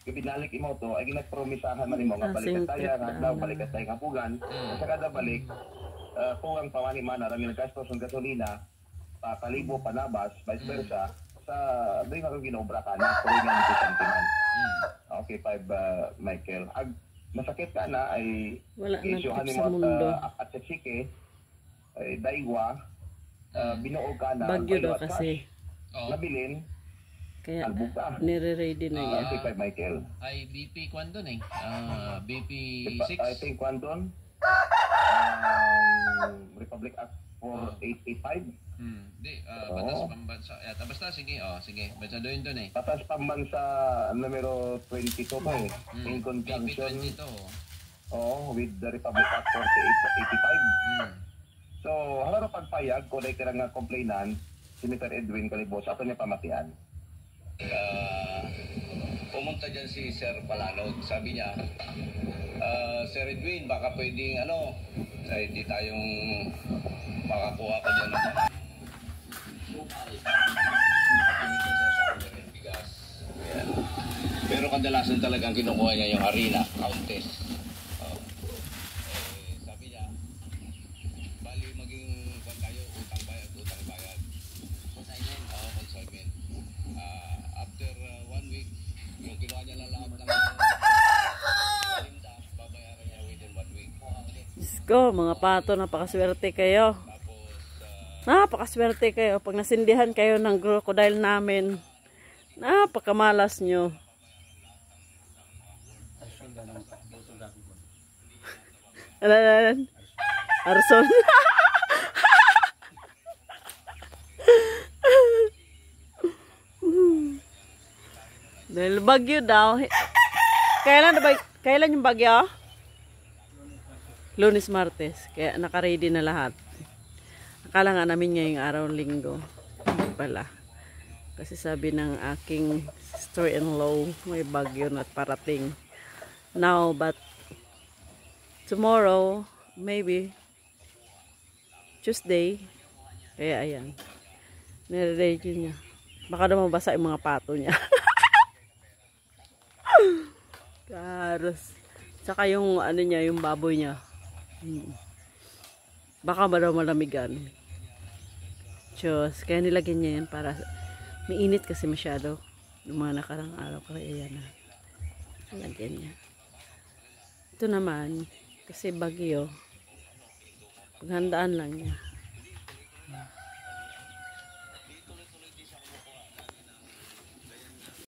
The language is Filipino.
binalik imo to ay ginagpromisahan man imo nga balikat tayo nga balikat tayo nga pugan sa kada balik kung ang pawani man ara nga gastos ng gasolina pa kalibo panabas vice versa sa dili nga ginobra ka na kung nga nito sentimen. Okay, 5 Michael. Ag masakit ka na ay isyuhan mo at sike ay daigwa binuog ka na bagyo daw kasi nabilin kaya nire-ready na yan. I think Michael. Ay BP kwando na BP 6. I think kwando Republic Act 4885. Di batas pambansa. Basta sige, sige. Basta doon eh. Batas pambansa numero 22 to in conjunction with the Republic Act 4885. So, harap pagpayag ko dahil nga complainant si Mr. Edwin Calibos ato niya pamatian. Pumunta dyan si Sir Palanog. Sabi niya, Sir Edwin, baka pwedeng hindi tayong makakuha ka dyan ng bigas. Pero kadalasan talagang kinukuha niya yung harina, Countess. Sabi niya, bali maging tayo, utang bayad. Consignment? Oo, consignment. After 1 week, yung kinuha niya na lahat ng palinda, babayaran niya within 1 week. Let's go, mga pato, napakaswerte kayo. Napakaswerte kayo. Pag nasindihan kayo ng crocodile namin, napakamalas nyo. Arson. Dahil bagyo daw. Kailan yung bagyo? Lunes, Martes. Kaya naka-ready na lahat. Akala nga namin ngayong araw linggo. Hindi pala. Kasi sabi ng aking sister-in-law, may bagyo na parating. Now, but tomorrow, maybe Tuesday. Kaya ayan. Nire-ready niya. Baka na mabasa yung mga pato niya. Karos. Saka yung ano niya, yung baboy niya. Baka ba daw malamigan. Diyos, kaya nilagyan niya yan para mainit kasi masyado yung mga nakarang araw. Kaya yan na. Nilagyan niya. Ito naman, kasi bagyo, paghandaan lang niya.